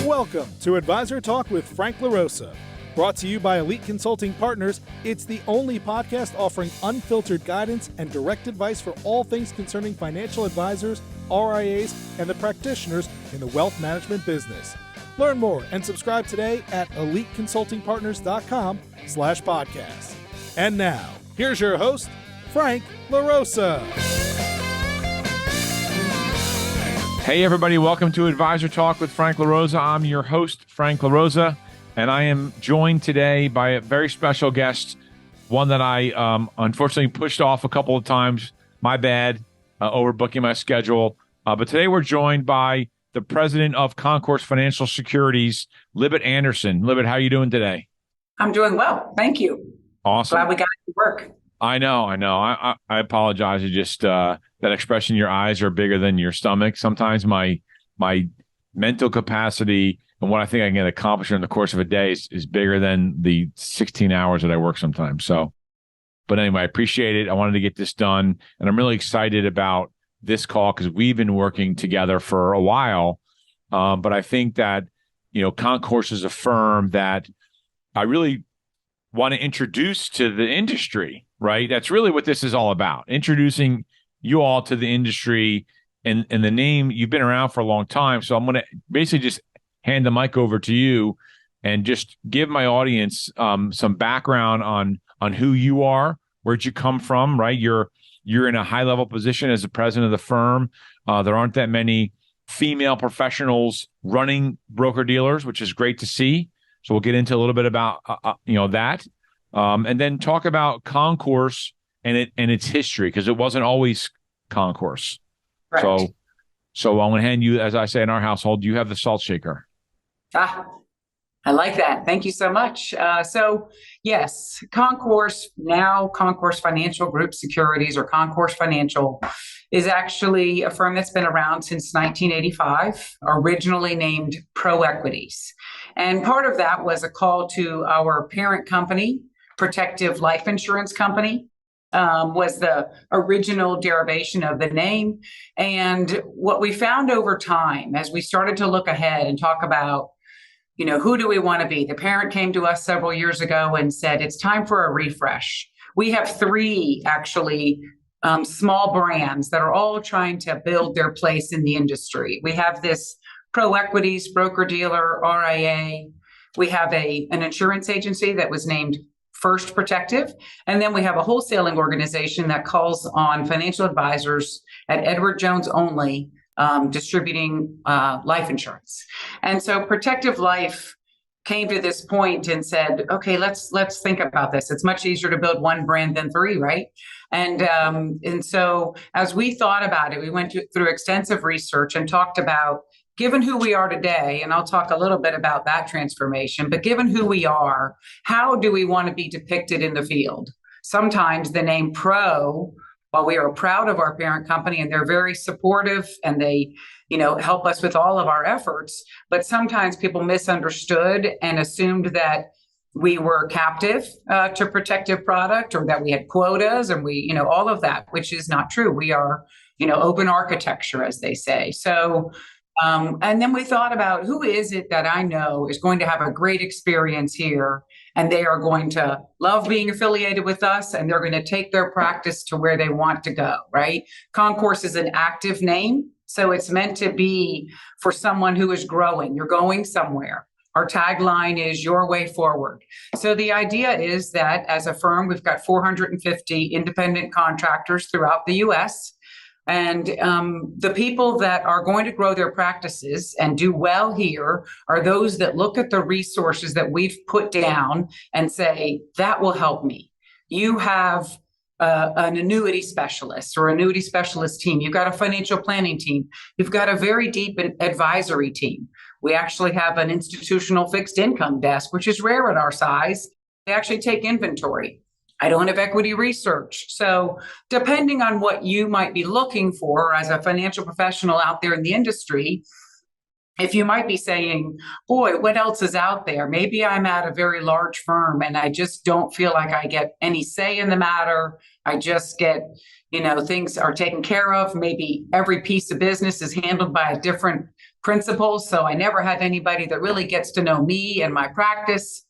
Welcome to Advisor Talk with Frank LaRosa. Brought to you by Elite Consulting Partners, it's the only podcast offering unfiltered guidance and direct advice for all things concerning financial advisors, RIAs, and the practitioners in the wealth management business. Learn more and subscribe today at eliteconsultingpartners.com/podcast. And now, here's your host, Frank LaRosa. Hey everybody, welcome to Advisor Talk with Frank LaRosa. I'm your host, Frank LaRosa, and I am joined today by a very special guest, one that I unfortunately pushed off a couple of times. My bad, overbooking my schedule. But today we're joined by the president of Concourse Financial Securities, Libet Anderson. Libet, how are you doing today? I'm doing well. Thank you. Awesome. Glad we got to work. I know. I apologize. You just that expression, your eyes are bigger than your stomach. Sometimes my mental capacity and what I think I can accomplish in the course of a day is bigger than the 16 hours that I work sometimes. But anyway, I appreciate it. I wanted to get this done, and I'm really excited about this call because we've been working together for a while. But I think that, Concourse is a firm that I really want to introduce to the industry, right? That's really what this is all about. Introducing you all to the industry and the name. You've been around for a long time. So I'm going to basically just hand the mic over to you and just give my audience some background on who you are, where'd you come from, right? You're in a high level position as the president of the firm. There aren't that many female professionals running broker dealers, which is great to see. So we'll get into a little bit about that, and then talk about Concourse and its history, because it wasn't always Concourse. Right. So I'm going to hand you, as I say in our household, you have the salt shaker. I like that. Thank you so much. So yes, Concourse, now Concourse Financial Group Securities, or Concourse Financial, is actually a firm that's been around since 1985, originally named Pro Equities. And part of that was a call to our parent company, Protective Life Insurance Company, was the original derivation of the name. And what we found over time, as we started to look ahead and talk about, who do we want to be? The parent came to us several years ago and said, it's time for a refresh. We have three, actually, small brands that are all trying to build their place in the industry. We have this Pro Equities broker-dealer, RIA. We have an insurance agency that was named First Protective. And then we have a wholesaling organization that calls on financial advisors at Edward Jones only, distributing life insurance. And so Protective Life came to this point and said, okay, let's think about this. It's much easier to build one brand than three, right? And so as we thought about it, we went through extensive research and talked about, given who we are today, and I'll talk a little bit about that transformation, but given who we are, how do we want to be depicted in the field? Sometimes the name Pro, while we are proud of our parent company and they're very supportive and they, help us with all of our efforts, but sometimes people misunderstood and assumed that we were captive to protective product, or that we had quotas and we, all of that, which is not true. We are, open architecture, as they say. So, and then we thought about, who is it that I know is going to have a great experience here, and they are going to love being affiliated with us, and they're going to take their practice to where they want to go, right? Concourse is an active name, so it's meant to be for someone who is growing. You're going somewhere. Our tagline is your way forward. So the idea is that as a firm, we've got 450 independent contractors throughout the U.S., and the people that are going to grow their practices and do well here are those that look at the resources that we've put down and say, that will help me. You have an annuity specialist or annuity specialist team. You've got a financial planning team. You've got a very deep advisory team. We actually have an institutional fixed income desk, which is rare at our size. They actually take inventory. I don't have equity research. So depending on what you might be looking for as a financial professional out there in the industry, if you might be saying, boy, what else is out there? Maybe I'm at a very large firm and I just don't feel like I get any say in the matter. I just get, things are taken care of. Maybe every piece of business is handled by a different principals. So I never have anybody that really gets to know me and my practice.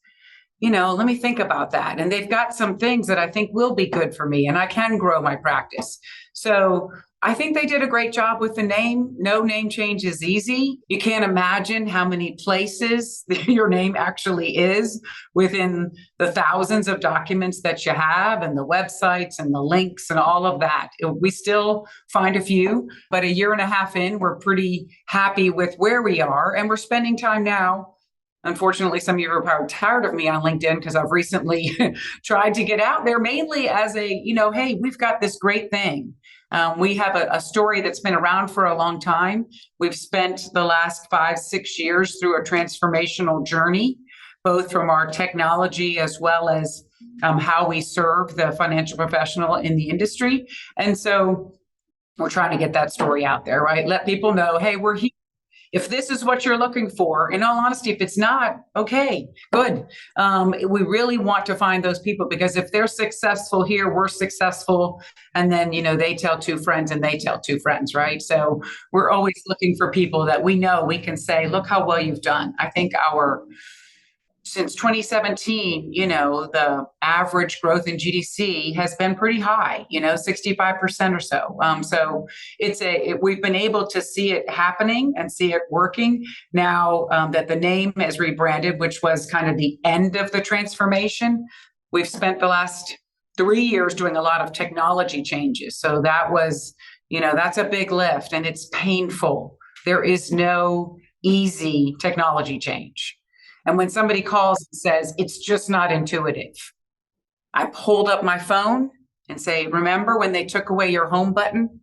Let me think about that. And they've got some things that I think will be good for me and I can grow my practice. So I think they did a great job with the name. No name change is easy. You can't imagine how many places your name actually is within the thousands of documents that you have and the websites and the links and all of that. We still find a few, but a year and a half in, we're pretty happy with where we are. And we're spending time now. Unfortunately, some of you are probably tired of me on LinkedIn because I've recently tried to get out there mainly as a, hey, we've got this great thing. We have a story that's been around for a long time. We've spent the last 5-6 years through a transformational journey, both from our technology as well as how we serve the financial professional in the industry. And so we're trying to get that story out there, right? Let people know, hey, we're here. If this is what you're looking for, in all honesty, if it's not, okay, good. We really want to find those people because if they're successful here, we're successful. And then, they tell 2 friends and they tell 2 friends, right? So we're always looking for people that we know we can say, look how well you've done. I think since 2017, the average growth in GDC has been pretty high, 65% or so. So we've been able to see it happening and see it working now that the name is rebranded, which was kind of the end of the transformation. We've spent the last 3 years doing a lot of technology changes. So that was, that's a big lift and it's painful. There is no easy technology change. And when somebody calls and says, it's just not intuitive, I hold up my phone and say, remember when they took away your home button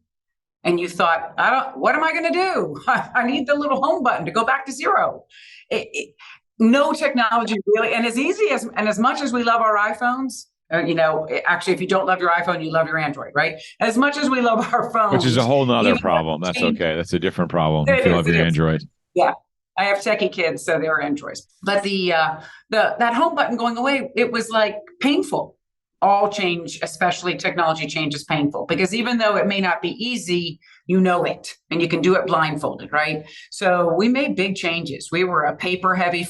and you thought, what am I going to do? I need the little home button to go back to 0. No technology really. And as much as we love our iPhones, actually, if you don't love your iPhone, you love your Android, right? As much as we love our phones. Which is a whole nother problem. That's okay. That's a different problem if you love your Android. Yeah. I have techie kids, so they're Androids. But that home button going away, it was like painful. All change, especially technology change, is painful because even though it may not be easy, you know it and you can do it blindfolded, right? So we made big changes. We were a paper-heavy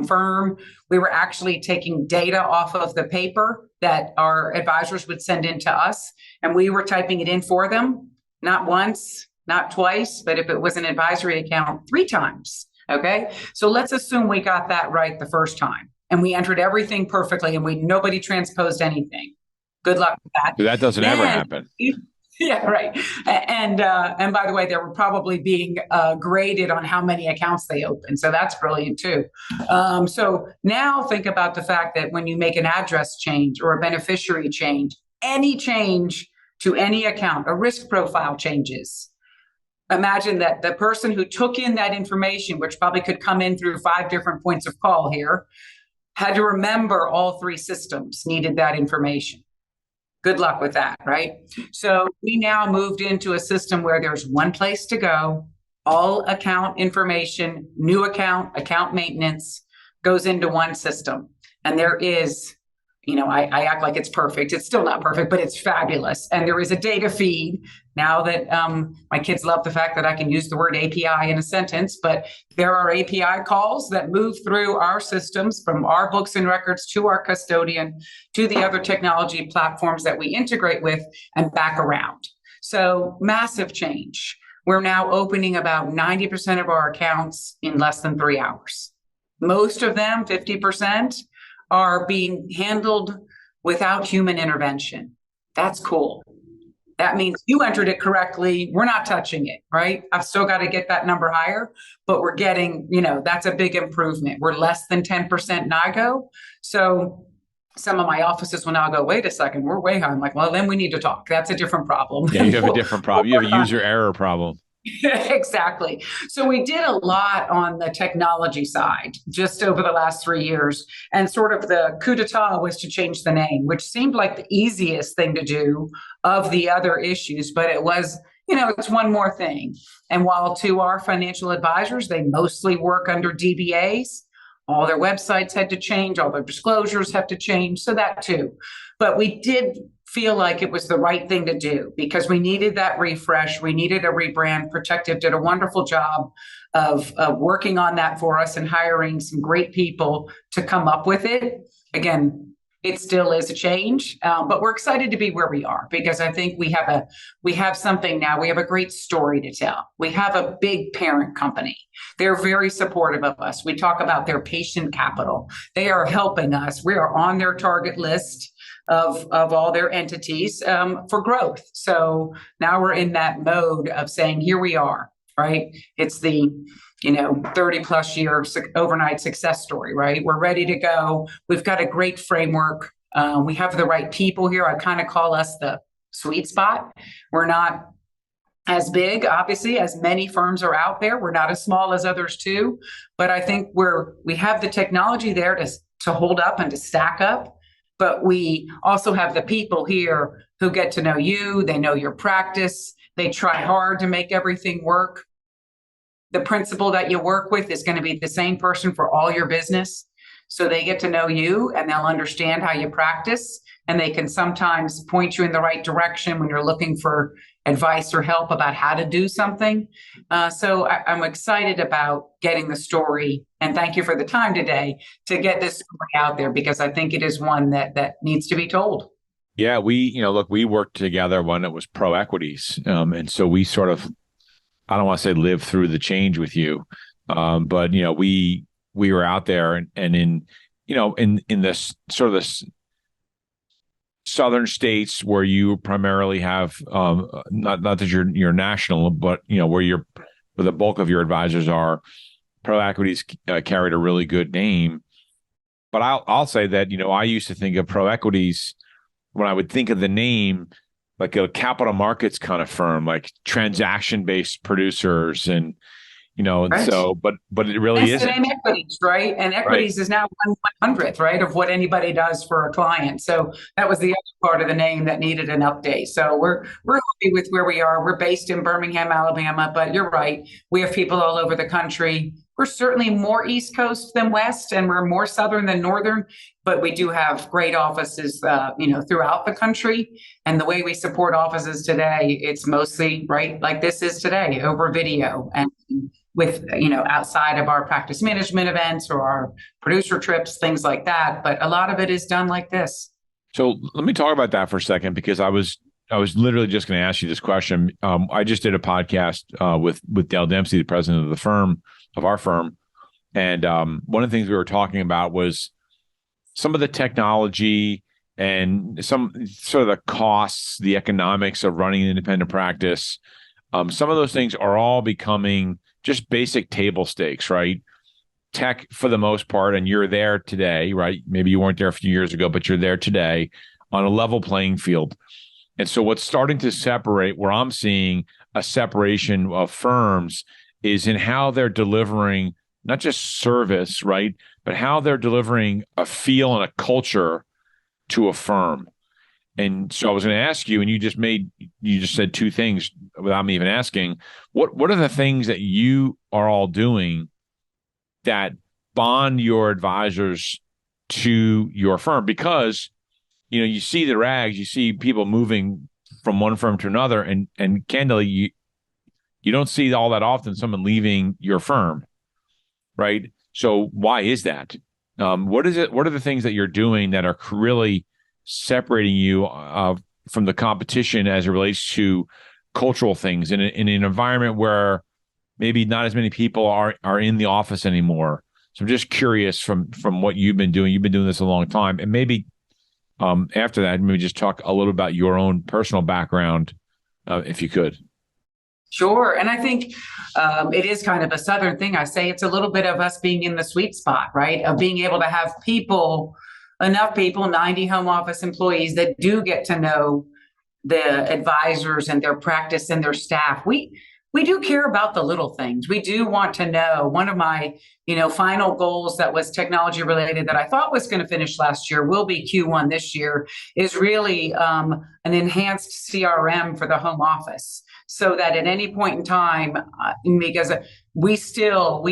firm. We were actually taking data off of the paper that our advisors would send in to us, and we were typing it in for them, not once, not twice, but if it was an advisory account, 3 times. Okay, so let's assume we got that right the first time and we entered everything perfectly and nobody transposed anything. Good luck with that. That doesn't ever happen. Yeah, right. And by the way, they were probably being graded on how many accounts they opened. So that's brilliant too. So now think about the fact that when you make an address change or a beneficiary change, any change to any account, a risk profile changes. Imagine that the person who took in that information, which probably could come in through 5 different points of call here, had to remember all 3 systems needed that information. Good luck with that, right? So we now moved into a system where there's one place to go. All account information, new account maintenance goes into one system. And there is, I act like it's perfect. It's still not perfect, but it's fabulous. And there is a data feed now that my kids love the fact that I can use the word API in a sentence, but there are API calls that move through our systems from our books and records to our custodian, to the other technology platforms that we integrate with and back around. So massive change. We're now opening about 90% of our accounts in less than 3 hours. Most of them, 50%, are being handled without human intervention. That's cool. That means you entered it correctly. We're not touching it, right? I've still got to get that number higher, but we're getting, that's a big improvement. We're less than 10% NIGO. So some of my offices will now go, wait a second, we're way high. I'm like, well, then we need to talk. That's a different problem. Yeah, you have a different problem. You have a user error problem. Exactly. So we did a lot on the technology side just over the last 3 years. And sort of the coup d'etat was to change the name, which seemed like the easiest thing to do of the other issues. But it was, it's one more thing. And while to our financial advisors, they mostly work under DBAs, all their websites had to change, all their disclosures have to change. So that too. But we did feel like it was the right thing to do because we needed that refresh. We needed a rebrand. Protective did a wonderful job of working on that for us and hiring some great people to come up with it. Again, it still is a change, but we're excited to be where we are because I think we have something now. We have a great story to tell. We have a big parent company. They're very supportive of us. We talk about their patient capital. They are helping us. We are on their target list of all their entities for growth. So now we're in that mode of saying, here we are, right? It's the 30 plus year overnight success story, right? We're ready to go. We've got a great framework. We have the right people here. I kind of call us the sweet spot. We're not as big, obviously, as many firms are out there. We're not as small as others too, but I think we have the technology there to hold up and to stack up. But we also have the people here who get to know you. They know your practice. They try hard to make everything work. The principal that you work with is going to be the same person for all your business. So they get to know you and they'll understand how you practice. And they can sometimes point you in the right direction when you're looking for advice or help about how to do something. So I'm excited about getting the story. And thank you for the time today to get this story out there, because I think it is one that needs to be told. Yeah, we worked together when it was Pro Equities. And so we sort of, I don't want to say live through the change with you. But, we were out there and in this sort of this southern states where you primarily have, not that you're national, but, where the bulk of your advisors are, Pro Equities carried a really good name. But I'll say that, I used to think of Pro Equities when I would think of the name, like a capital markets kind of firm, like transaction-based producers and, Right. so, but it really isn't. Equities, right? And equities is now 1/100th, right, of what anybody does for a client. So that was the other part of the name that needed an update. So we're happy with where we are. We're based in Birmingham, Alabama, but you're right. We have people all over the country. We're certainly more East Coast than West, and we're more Southern than Northern, but we do have great offices, throughout the country. And the way we support offices today, it's mostly, right, like this is today, over video and with, outside of our practice management events or our producer trips, things like that. But a lot of it is done like this. So let me talk about that for a second, because I was literally just going to ask you this question. I just did a podcast with Dale Dempsey, the president of our firm. And one of the things we were talking about was some of the technology and some sort of the costs, the economics of running an independent practice. Some of those things are all becoming just basic table stakes, right? Tech for the most part, and you're there today, right? Maybe you weren't there a few years ago, but you're there today on a level playing field. And so what's starting to separate, where I'm seeing a separation of firms, is in how they're delivering not just service, right, but how they're delivering a feel and a culture to a firm. And so I was going to ask you, and you just said two things without me even asking. What are the things that you are all doing that bond your advisors to your firm? Because, you see the rags, you see people moving from one firm to another, and candidly, you don't see all that often someone leaving your firm, right? So why is that? What is it? What are the things that you're doing that are really separating you from the competition as it relates to cultural things in an environment where maybe not as many people are in the office anymore? So I'm just curious from what you've been doing. You've been doing this a long time, and maybe after that, maybe just talk a little about your own personal background, if you could. Sure. And I think it is kind of a Southern thing. I say it's a little bit of us being in the sweet spot, right? Of being able to have enough people, 90 home office employees that do get to know the advisors and their practice and their staff. We do care about the little things. We do want to know. One of my, final goals that was technology related that I thought was going to finish last year, will be Q1 this year, is really an enhanced CRM for the home office. So that at any point in time, because we still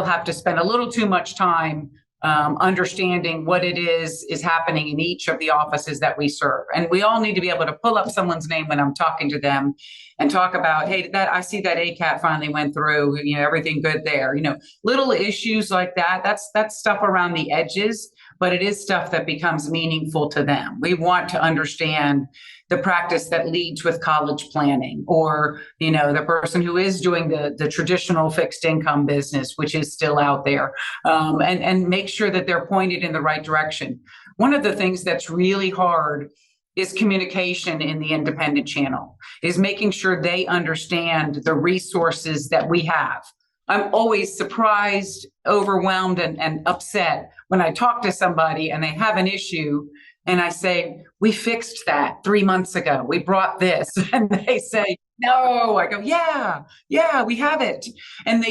have to spend a little too much time understanding what it is happening in each of the offices that we serve. And we all need to be able to pull up someone's name when I'm talking to them and talk about, hey, that I see that ACAT finally went through, everything good there. Little issues like that. That's stuff around the edges, but it is stuff that becomes meaningful to them. We want to understand the practice that leads with college planning, or, the person who is doing the traditional fixed income business, which is still out there, and make sure that they're pointed in the right direction. One of the things that's really hard is communication in the independent channel, is making sure they understand the resources that we have. I'm always surprised, overwhelmed, and upset when I talk to somebody and they have an issue and I say, we fixed that 3 months ago. We brought this. And they say, no. I go, yeah, we have it. And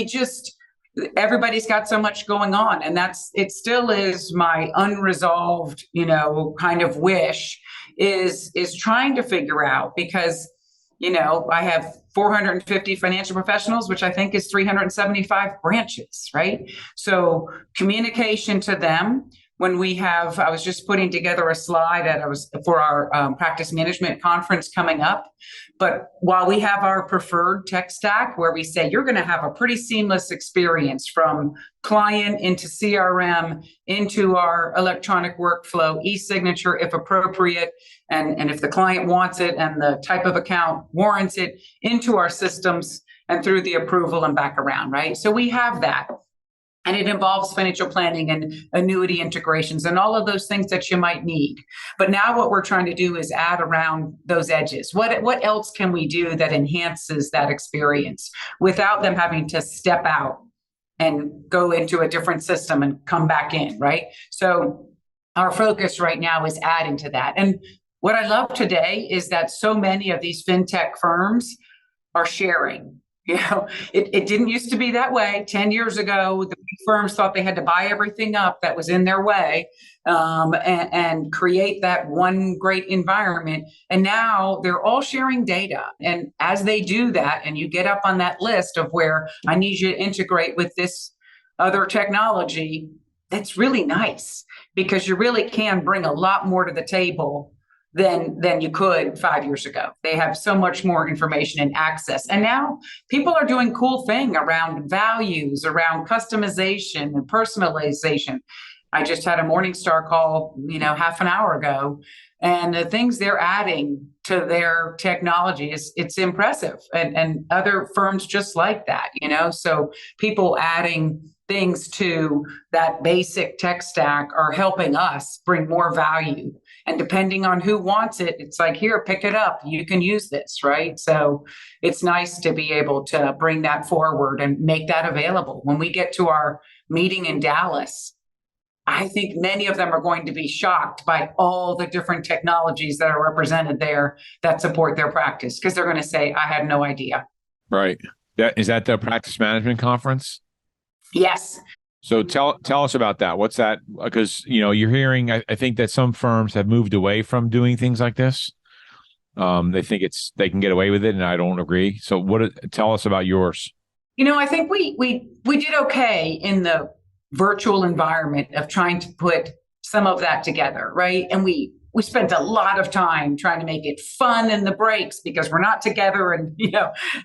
everybody's got so much going on. And it still is my unresolved, kind of wish is trying to figure out, because, I have 450 financial professionals, which I think is 375 branches, right? So communication to them. I was just putting together a slide for our practice management conference coming up. But while we have our preferred tech stack, where we say you're going to have a pretty seamless experience from client into CRM, into our electronic workflow, e-signature if appropriate, and if the client wants it and the type of account warrants it, into our systems and through the approval and back around, right? So we have that. And it involves financial planning and annuity integrations and all of those things that you might need. But now what we're trying to do is add around those edges. What else can we do that enhances that experience without them having to step out and go into a different system and come back in, right? So our focus right now is adding to that. And what I love today is that so many of these fintech firms are sharing. It didn't used to be that way. 10 years ago, the big firms thought they had to buy everything up that was in their way and create that one great environment. And now they're all sharing data. And as they do that, and you get up on that list of where I need you to integrate with this other technology, that's really nice, because you really can bring a lot more to the table than you could 5 years ago. They have so much more information and access. And now people are doing cool things around values, around customization and personalization. I just had a Morningstar call, half an hour ago, and the things they're adding to their technology it's impressive. And other firms just like that, so people adding things to that basic tech stack are helping us bring more value. And depending on who wants it, it's like, here, pick it up. You can use this, right? So it's nice to be able to bring that forward and make that available. When we get to our meeting in Dallas, I think many of them are going to be shocked by all the different technologies that are represented there that support their practice, because they're going to say, I had no idea. Right. Is that the practice management conference? Yes. So tell us about that. What's that? Because, you're hearing, I think that some firms have moved away from doing things like this. They think they can get away with it, and I don't agree. So tell us about yours. I think we did okay in the virtual environment of trying to put some of that together, right? And we spent a lot of time trying to make it fun in the breaks, because we're not together, and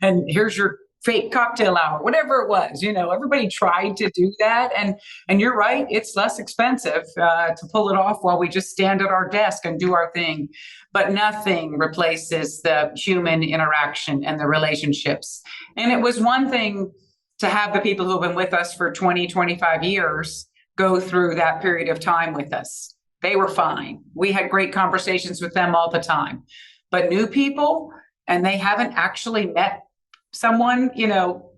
and here's your fake cocktail hour, whatever it was, everybody tried to do that. And you're right, it's less expensive to pull it off while we just stand at our desk and do our thing. But nothing replaces the human interaction and the relationships. And it was one thing to have the people who have been with us for 20, 25 years go through that period of time with us. They were fine. We had great conversations with them all the time. But new people, and they haven't actually met someone,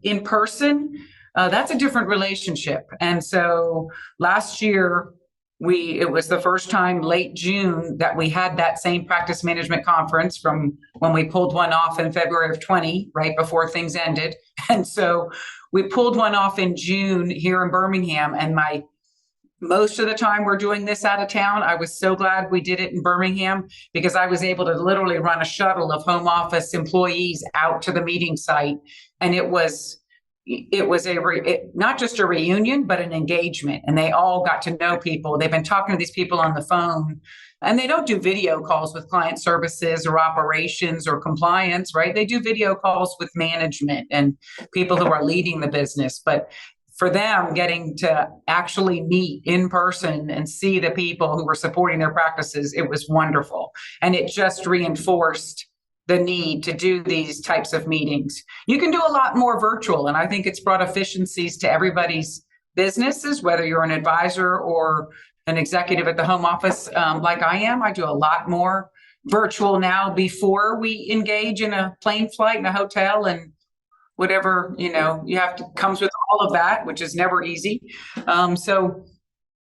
in person, that's a different relationship. And so last year, it was the first time late June that we had that same practice management conference from when we pulled one off in February of 20, right before things ended. And so we pulled one off in June here in Birmingham, and most of the time we're doing this out of town. I was so glad we did it in Birmingham, because I was able to literally run a shuttle of home office employees out to the meeting site. And it was it was not just a reunion, but an engagement. And they all got to know people. They've been talking to these people on the phone, and they don't do video calls with client services or operations or compliance, right? They do video calls with management and people who are leading the business. But for them, getting to actually meet in person and see the people who were supporting their practices, it was wonderful. And it just reinforced the need to do these types of meetings. You can do a lot more virtual, and I think it's brought efficiencies to everybody's businesses, whether you're an advisor or an executive at the home office, like I am. I do a lot more virtual now before we engage in a plane flight in a hotel and whatever, you have to comes with all of that, which is never easy. So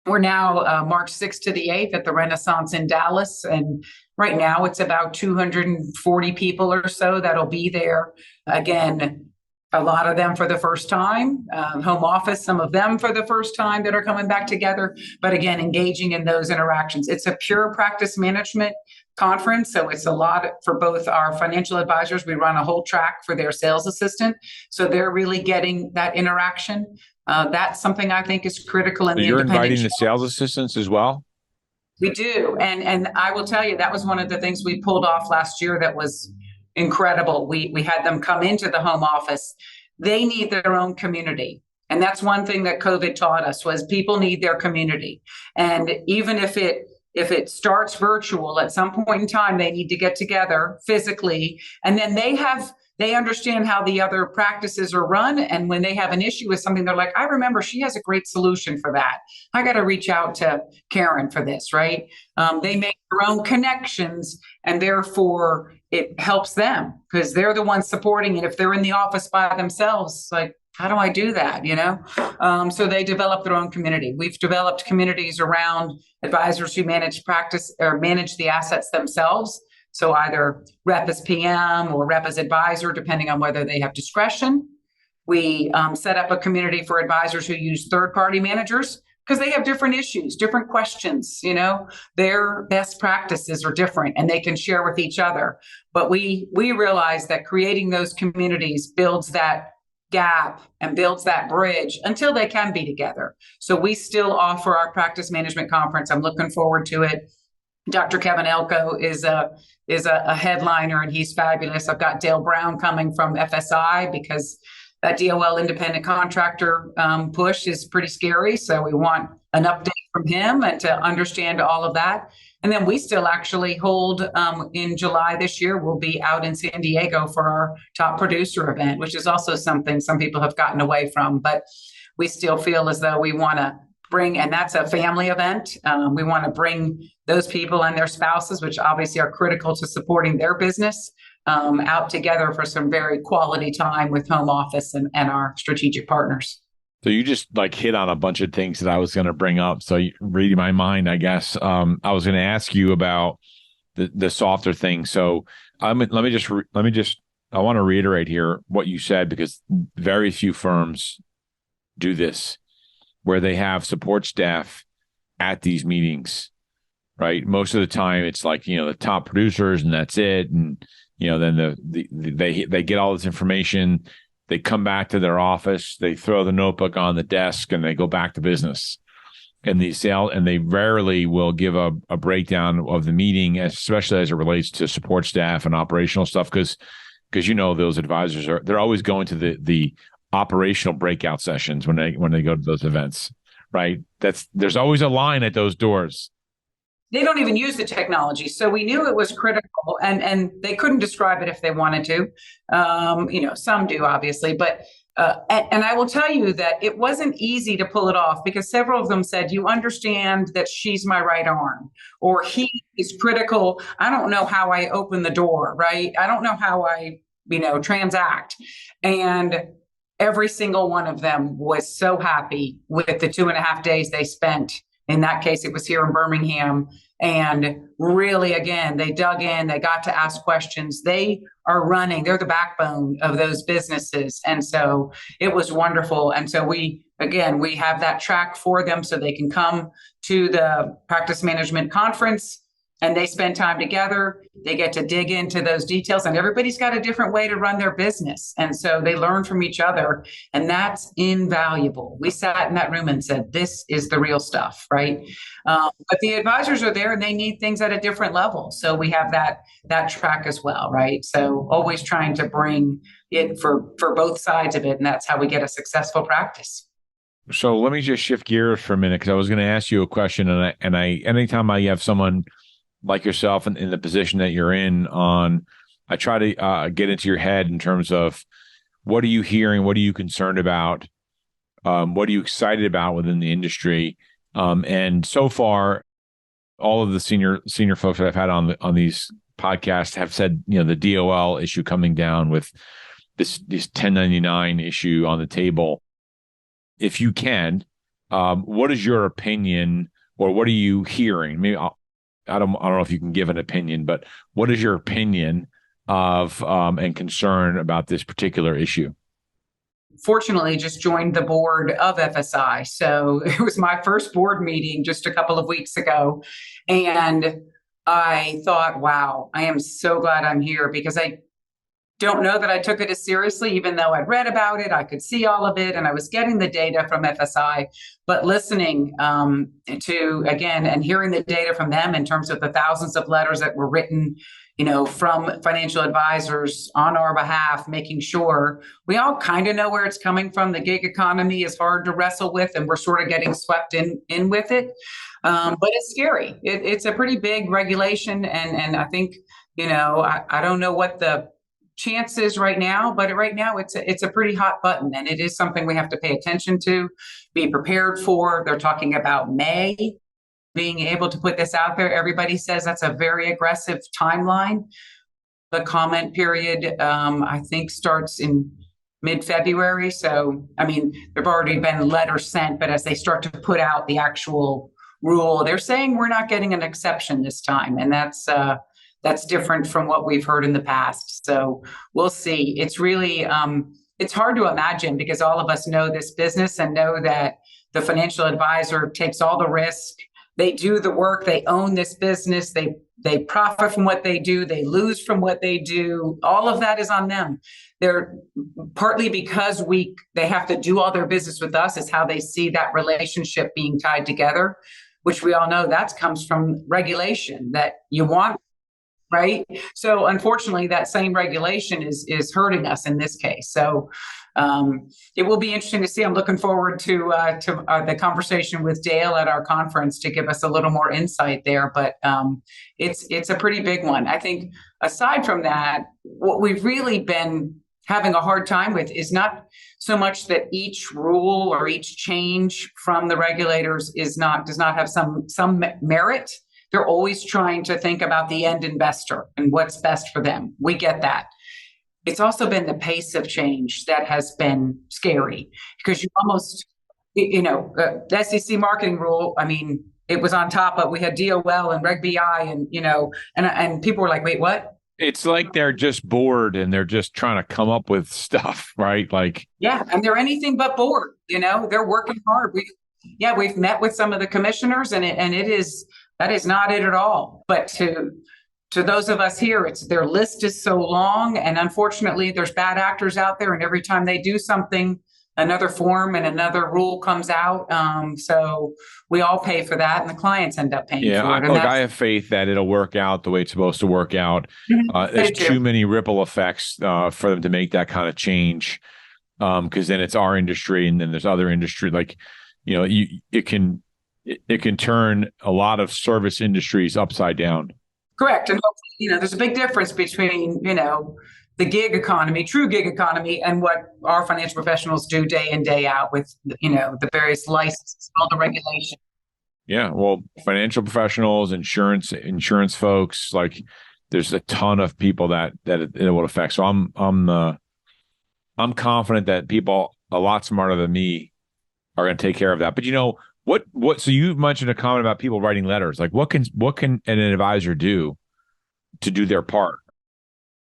we're now March 6th to the 8th at the Renaissance in Dallas. And right now it's about 240 people or so that'll be there. Again, a lot of them for the first time, home office, some of them for the first time that are coming back together. But again, engaging in those interactions. It's a pure practice management conference. So it's a lot for both our financial advisors. We run a whole track for their sales assistant. So they're really getting that interaction. That's something I think is critical. So you're inviting the sales assistants as well? We do. And I will tell you, that was one of the things we pulled off last year that was incredible. We had them come into the home office. They need their own community. And that's one thing that COVID taught us, was people need their community. And even if it starts virtual, at some point in time, they need to get together physically. And then they understand how the other practices are run. And when they have an issue with something, they're like, I remember she has a great solution for that. I got to reach out to Karen for this, right? They make their own connections, and therefore it helps them because they're the ones supporting it. If they're in the office by themselves, like, how do I do that? So they develop their own community. We've developed communities around advisors who manage practice or manage the assets themselves. So either rep as PM or rep as advisor, depending on whether they have discretion. We set up a community for advisors who use third-party managers because they have different issues, different questions. Their best practices are different and they can share with each other. But we realize that creating those communities builds that gap and builds that bridge until they can be together. So we still offer our practice management conference. I'm looking forward to it. Dr. Kevin Elko is a headliner, and he's fabulous. I've got Dale Brown coming from FSI because that DOL independent contractor push is pretty scary. So we want an update from him and to understand all of that. And then we still actually hold in July this year, we'll be out in San Diego for our top producer event, which is also something some people have gotten away from. But we still feel as though we want to bring, and that's a family event. We want to bring those people and their spouses, which obviously are critical to supporting their business, out together for some very quality time with home office and our strategic partners. So you just hit on a bunch of things that I was going to bring up. So reading my mind, I guess, I was going to ask you about the softer things. So I want to reiterate here what you said, because very few firms do this, where they have support staff at these meetings, right? Most of the time it's the top producers and that's it. And, then they get all this information. They come back to their office, they throw the notebook on the desk, and they go back to business. And they rarely will give a breakdown of the meeting, especially as it relates to support staff and operational stuff, because those advisors they're always going to the operational breakout sessions when they go to those events, right? There's always a line at those doors. They don't even use the technology. So we knew it was critical, and they couldn't describe it if they wanted to. Some do, obviously, but and I will tell you that it wasn't easy to pull it off, because several of them said, you understand that she's my right arm, or he is critical. I don't know how I open the door, right? I don't know how I, transact. And every single one of them was so happy with the 2.5 days they spent. In that case, it was here in Birmingham. And really, again, they dug in, they got to ask questions. They're the backbone of those businesses. And so it was wonderful. And so we have that track for them so they can come to the practice management conference, and they spend time together. They get to dig into those details, and everybody's got a different way to run their business. And so they learn from each other, and that's invaluable. We sat in that room and said, this is the real stuff, right? But the advisors are there and they need things at a different level. So we have that track as well, right? So always trying to bring it for both sides of it. And that's how we get a successful practice. So let me just shift gears for a minute, because I was going to ask you a question, and I anytime I have someone like yourself in the position that you're in I try to get into your head in terms of what are you hearing, what are you concerned about, what are you excited about within the industry, and so far, all of the senior folks that I've had on these podcasts have said, the DOL issue coming down with this 1099 issue on the table. If you can, what is your opinion, or what are you hearing? Maybe I don't know if you can give an opinion, but what is your opinion of and concern about this particular issue? Fortunately, just joined the board of FSI. So it was my first board meeting just a couple of weeks ago. And I thought, wow, I am so glad I'm here, because I don't know that I took it as seriously, even though I'd read about it, I could see all of it, and I was getting the data from FSI, but listening to, again, and hearing the data from them in terms of the thousands of letters that were written, from financial advisors on our behalf, making sure we all kind of know where it's coming from. The gig economy is hard to wrestle with, and we're sort of getting swept in with it. But it's scary. It's a pretty big regulation, and I think, I don't know what the chances right now, but right now it's a pretty hot button, and it is something we have to pay attention to, be prepared for. They're talking about May being able to put this out there. Everybody says that's a very aggressive timeline. The comment period, I think, starts in mid-February. So, there've already been letters sent, but as they start to put out the actual rule, they're saying we're not getting an exception this time, and that's different from what we've heard in the past. So we'll see. It's really, it's hard to imagine, because all of us know this business and know that the financial advisor takes all the risk. They do the work. They own this business. They profit from what they do. They lose from what they do. All of that is on them. They're partly because they have to do all their business with us, is how they see that relationship being tied together, which we all know that comes from regulation that you want. Right. So unfortunately, that same regulation is hurting us in this case. So it will be interesting to see. I'm looking forward to the conversation with Dale at our conference to give us a little more insight there. But it's a pretty big one. I think aside from that, what we've really been having a hard time with is not so much that each rule or each change from the regulators does not have some merit. They're always trying to think about the end investor and what's best for them. We get that. It's also been the pace of change that has been scary, because you almost, the SEC marketing rule, it was on top of, we had DOL and Reg BI and people were like, wait, what? It's like they're just bored and they're just trying to come up with stuff, right? Yeah, and they're anything but bored, they're working hard. We've met with some of the commissioners, and that is not it at all. But to those of us here, their list is so long, and unfortunately there's bad actors out there, and every time they do something, another form and another rule comes out. So we all pay for that, and the clients end up paying for it. Look, I have faith that it'll work out the way it's supposed to work out. There's too many ripple effects for them to make that kind of change, because then it's our industry, and then there's other industry. It can turn a lot of service industries upside down. Correct. And there's a big difference between, the gig economy, true gig economy, and what our financial professionals do day in, day out with, the various licenses, all the regulation. Yeah. Well, financial professionals, insurance folks, there's a ton of people that it will affect. So I'm confident that people a lot smarter than me are going to take care of that. But what? So you mentioned a comment about people writing letters. What can an advisor do to do their part?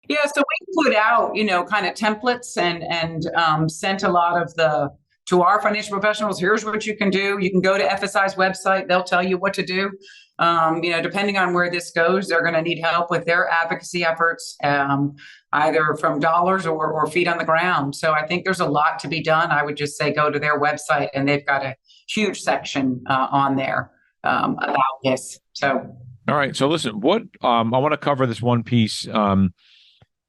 Yeah, so we put out, kind of templates and sent a lot of the to our financial professionals, here's what you can do. You can go to FSI's website. They'll tell you what to do. Depending on where this goes, they're going to need help with their advocacy efforts, either from dollars or feet on the ground. So I think there's a lot to be done. I would just say go to their website, and they've got a huge section on there about this. So, all right. So listen, what I want to cover this one piece.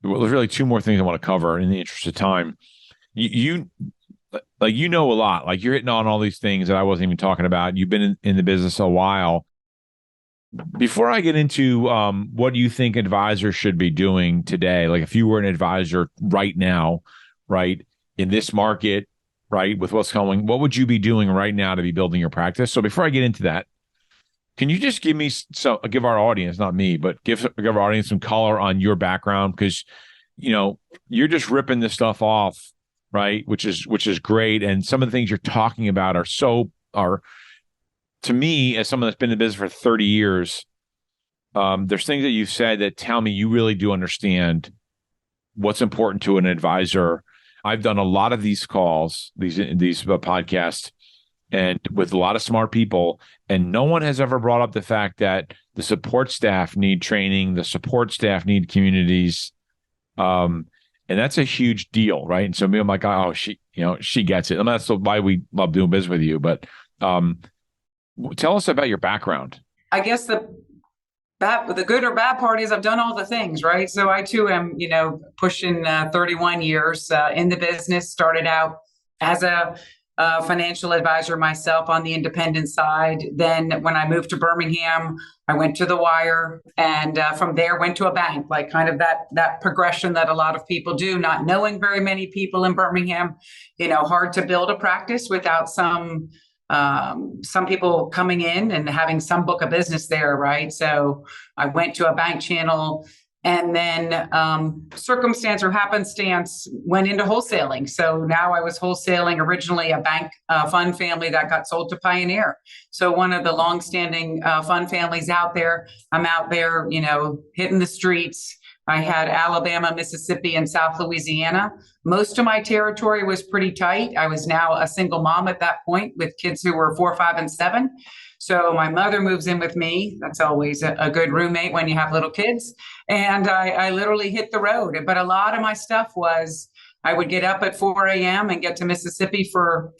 Well, there's really two more things I want to cover in the interest of time. You know a lot. Like, you're hitting on all these things that I wasn't even talking about. You've been in the business a while. Before I get into what do you think advisors should be doing today, like if you were an advisor right now, right, in this market, right, with what's going, what would you be doing right now to be building your practice? So before I get into that, can you just give our audience, not me, but give our audience some color on your background? Because, you're just ripping this stuff off, right, which is great. And some of the things you're talking about are to me, as someone that's been in the business for 30 years, there's things that you've said that tell me you really do understand what's important to an advisor. I've done a lot of these calls, these podcasts, and with a lot of smart people, and no one has ever brought up the fact that the support staff need training, the support staff need communities, and that's a huge deal, right? And so I'm like, oh, she gets it, and that's why we love doing business with you. But tell us about your background. I guess the good or bad part is I've done all the things, right? So I too am, pushing 31 years in the business. Started out as a financial advisor myself on the independent side. Then when I moved to Birmingham, I went to the wire, and from there went to a bank, like kind of that progression that a lot of people do, not knowing very many people in Birmingham. Hard to build a practice without some people coming in and having some book of business there, right? So I went to a bank channel, and then circumstance or happenstance went into wholesaling. So now I was wholesaling originally a bank fund family that got sold to Pioneer. So one of the longstanding fund families out there. I'm out there, hitting the streets. I had Alabama, Mississippi, and South Louisiana. Most of my territory was pretty tight. I was now a single mom at that point with kids who were 4, 5, and 7. So my mother moves in with me. That's always a good roommate when you have little kids. And I literally hit the road. But a lot of my stuff was I would get up at 4 a.m. and get to Mississippi for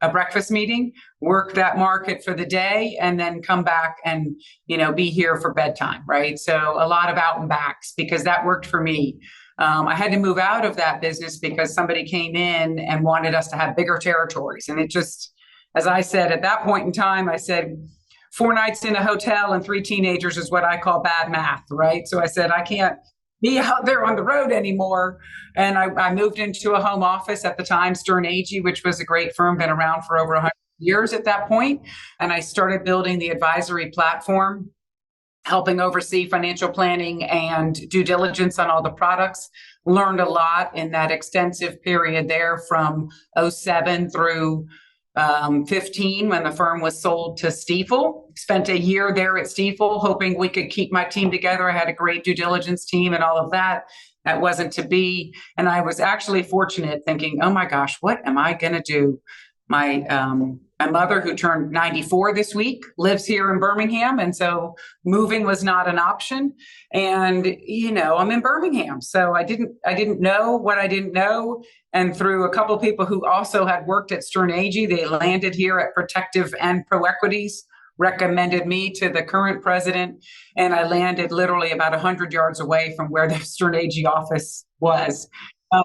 a breakfast meeting, work that market for the day, and then come back and, be here for bedtime, right? So a lot of out and backs, because that worked for me. I had to move out of that business because somebody came in and wanted us to have bigger territories. And it just, as I said, at that point in time, I said, 4 nights in a hotel and 3 teenagers is what I call bad math, right? So I said, I can't be out there on the road anymore. And I moved into a home office at the time, Stern Agee, which was a great firm, been around for over 100 years at that point. And I started building the advisory platform, helping oversee financial planning and due diligence on all the products. Learned a lot in that extensive period there from 07 through 15 when the firm was sold to Stifel. Spent a year there at Stifel, hoping we could keep my team together. I had a great due diligence team and all of that. That wasn't to be. And I was actually fortunate thinking, oh my gosh, what am I going to do? My mother, who turned 94 this week, lives here in Birmingham. And so moving was not an option. And, I'm in Birmingham. So I didn't know what I didn't know. And through a couple of people who also had worked at Stern Agee, they landed here at Protective and ProEquities, recommended me to the current president. And I landed literally about 100 yards away from where the Stern Agee office was.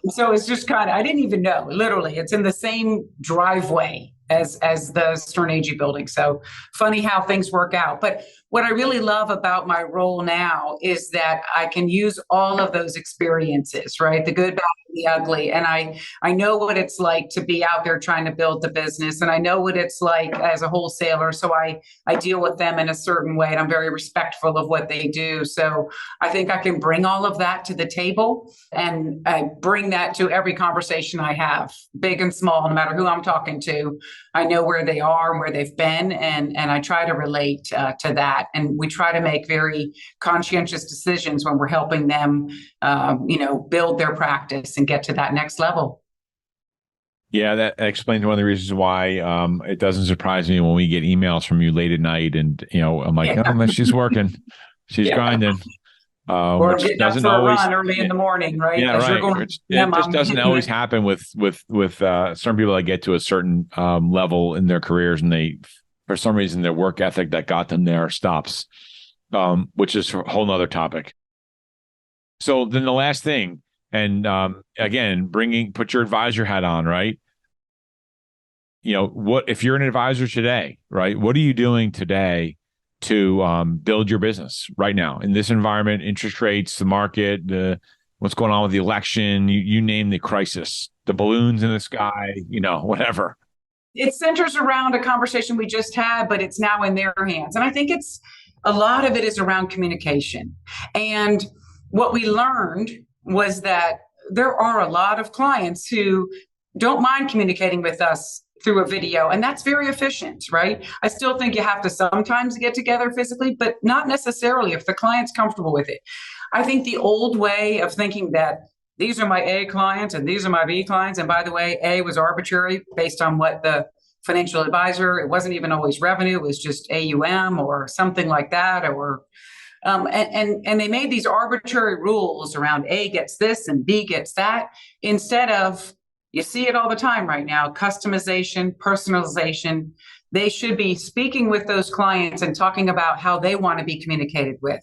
So it's just I didn't even know, literally, it's in the same driveway as the Stern Agee building. So funny how things work out. But what I really love about my role now is that I can use all of those experiences, right? The good, bad, and the ugly. And I know what it's like to be out there trying to build the business. And I know what it's like as a wholesaler. So I deal with them in a certain way, and I'm very respectful of what they do. So I think I can bring all of that to the table, and I bring that to every conversation I have, big and small, no matter who I'm talking to. I know where they are and where they've been, and I try to relate to that. And we try to make very conscientious decisions when we're helping them, build their practice and get to that next level. Yeah, that explains one of the reasons why it doesn't surprise me when we get emails from you late at night, and I'm like, Yeah. oh, man, she's working, she's Yeah. grinding, Or which getting up doesn't for a always. run early in the morning, right? Yeah, As you're right. going to Which the gym, it just I'm doesn't hitting always it. happen with certain people that get to a certain level in their careers, and they, for some reason, their work ethic that got them there stops, which is a whole nother topic. So then the last thing, and again, put your advisor hat on, right? What if you're an advisor today, right? What are you doing today to build your business right now in this environment, interest rates, the market, what's going on with the election, you name the crisis, the balloons in the sky, whatever. It centers around a conversation we just had, but it's now in their hands. And I think a lot of it is around communication. And what we learned was that there are a lot of clients who don't mind communicating with us through a video, and that's very efficient, right? I still think you have to sometimes get together physically, but not necessarily if the client's comfortable with it. I think the old way of thinking that these are my A clients and these are my B clients, and by the way, A was arbitrary based on what the financial advisor, it wasn't even always revenue, it was just AUM or something like that, or and they made these arbitrary rules around A gets this and B gets that, instead of, you see it all the time right now, customization, personalization. They should be speaking with those clients and talking about how they want to be communicated with.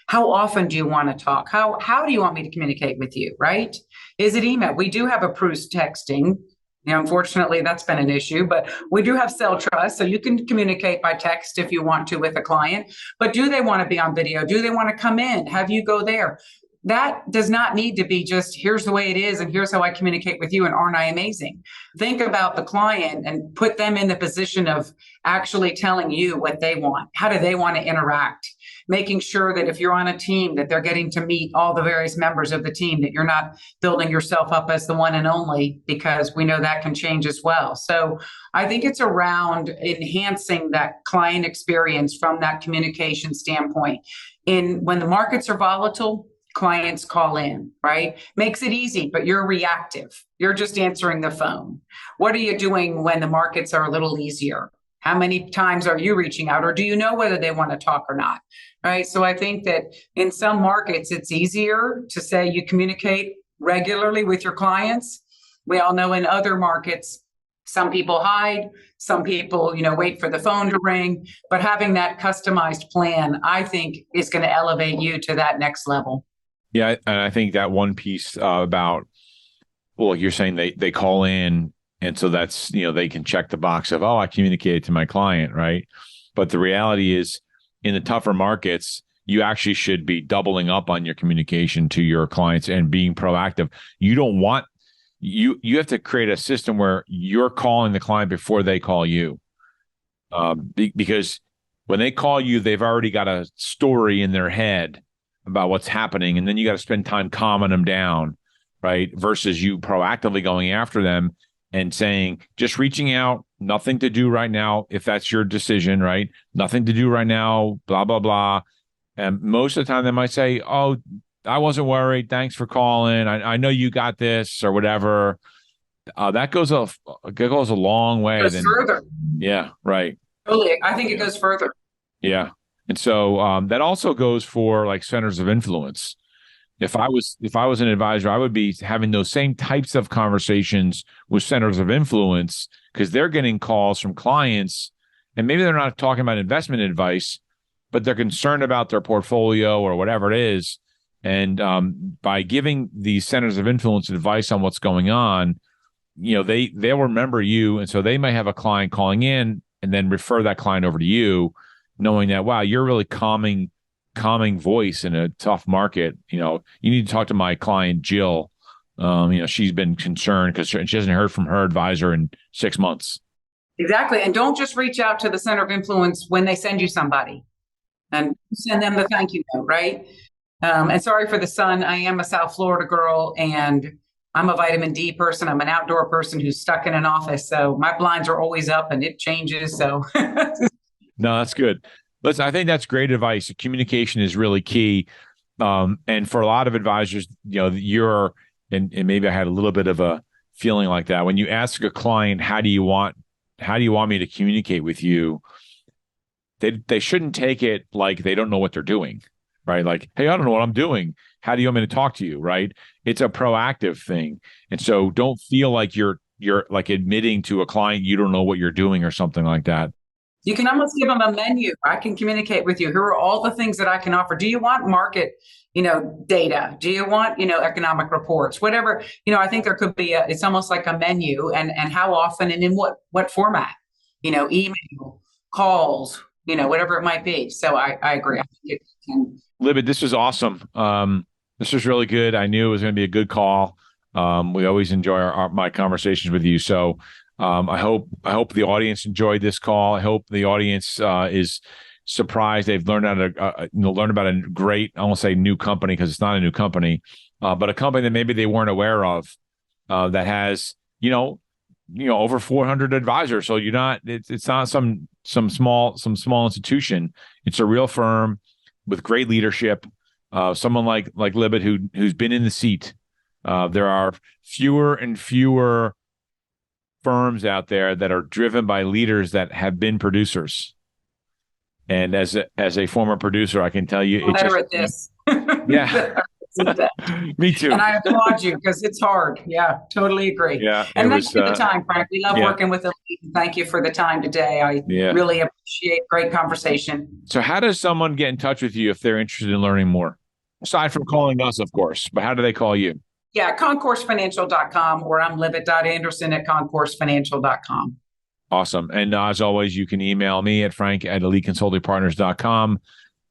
How often do you want to talk? How do you want me to communicate with you, right? Is it email? We do have approved texting. Unfortunately, that's been an issue, but we do have cell trust, so you can communicate by text if you want to with a client. But do they want to be on video? Do they want to come in? Have you go there? That does not need to be just, here's the way it is, and here's how I communicate with you, and aren't I amazing? Think about the client and put them in the position of actually telling you what they want. How do they want to interact? Making sure that if you're on a team, that they're getting to meet all the various members of the team, that you're not building yourself up as the one and only, because we know that can change as well. So I think it's around enhancing that client experience from that communication standpoint. When the markets are volatile, clients call in, right? Makes it easy, but you're reactive. You're just answering the phone. What are you doing when the markets are a little easier? How many times are you reaching out, or do you know whether they want to talk or not? Right. So I think that in some markets, it's easier to say you communicate regularly with your clients. We all know in other markets, some people hide, some people, wait for the phone to ring, but having that customized plan, I think, is going to elevate you to that next level. Yeah, and I think that one piece about, well, you're saying they call in, and so that's, they can check the box of, oh, I communicated to my client, right? But the reality is, in the tougher markets, you actually should be doubling up on your communication to your clients and being proactive. You don't want, you have to create a system where you're calling the client before they call you, because when they call you, they've already got a story in their head about what's happening, and then you got to spend time calming them down, right? Versus you proactively going after them and saying, just reaching out, nothing to do right now, if that's your decision, right? Nothing to do right now, blah, blah, blah. And most of the time they might say, oh, I wasn't worried. Thanks for calling. I know you got this, or whatever. That goes a long way. It goes further. Yeah, right. Totally. I think it goes further. Yeah. And so that also goes for like centers of influence. If I was an advisor, I would be having those same types of conversations with centers of influence, because they're getting calls from clients, and maybe they're not talking about investment advice, but they're concerned about their portfolio or whatever it is. And by giving these centers of influence advice on what's going on, they'll remember you, and so they may have a client calling in and then refer that client over to you, knowing that, wow, you're really calming voice in a tough market. You need to talk to my client, Jill. She's been concerned because she hasn't heard from her advisor in 6 months. Exactly. And don't just reach out to the center of influence when they send you somebody, and send them the thank you note, right? And sorry for the sun. I am a South Florida girl, and I'm a vitamin D person. I'm an outdoor person who's stuck in an office. So my blinds are always up, and it changes. So No, that's good. Listen, I think that's great advice. Communication is really key. And for a lot of advisors, and maybe I had a little bit of a feeling like that. When you ask a client, how do you want me to communicate with you? They shouldn't take it like they don't know what they're doing, right? Like, hey, I don't know what I'm doing. How do you want me to talk to you, right? It's a proactive thing. And so don't feel like you're like admitting to a client you don't know what you're doing or something like that. You can almost give them a menu. I can communicate with you. Here are all the things that I can offer. Do you want market, data? Do you want, economic reports? Whatever, I think there could be it's almost like a menu, and how often and in what format, email, calls, whatever it might be. So I agree. I think it can. Libet, this was awesome. This was really good. I knew it was going to be a good call. We always enjoy my conversations with you. So I hope the audience enjoyed this call. I hope the audience is surprised. They've learned how to learn about a great, I won't say new company because it's not a new company, but a company that maybe they weren't aware of that has over 400 advisors. So it's not some small institution. It's a real firm with great leadership. Someone like Libet who's been in the seat. There are fewer and fewer firms out there that are driven by leaders that have been producers. And as a former producer, I can tell you, better at this. Yeah. Me too. And I applaud you because it's hard. Yeah, totally agree. Yeah. And thanks for the time, Frank. We love working with Elite. Thank you for the time today. I really appreciate great conversation. So how does someone get in touch with you if they're interested in learning more? Aside from calling us, of course, but how do they call you? Yeah, ConcourseFinancial.com, or I'm Libet.Anderson at ConcourseFinancial.com. Awesome. And as always, you can email me at frank@EliteConsultingPartners.com.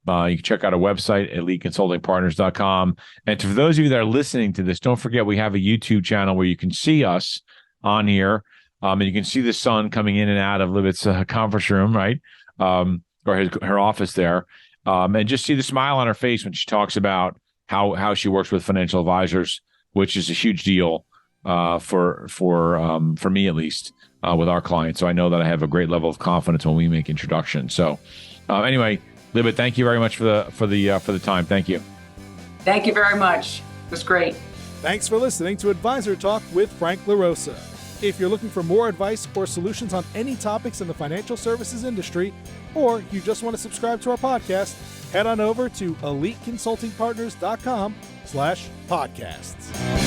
You can check out our website, EliteConsultingPartners.com. And for those of you that are listening to this, don't forget we have a YouTube channel where you can see us on here. And you can see the sun coming in and out of Libet's conference room, right? Or her office there. And just see the smile on her face when she talks about how she works with financial advisors, which is a huge deal for me at least with our clients. So I know that I have a great level of confidence when we make introductions. So anyway, Libet, thank you very much for the time. Thank you. Thank you very much. It was great. Thanks for listening to Advisor Talk with Frank LaRosa. If you're looking for more advice or solutions on any topics in the financial services industry, or you just want to subscribe to our podcast, head on over to EliteConsultingPartners.com/podcasts.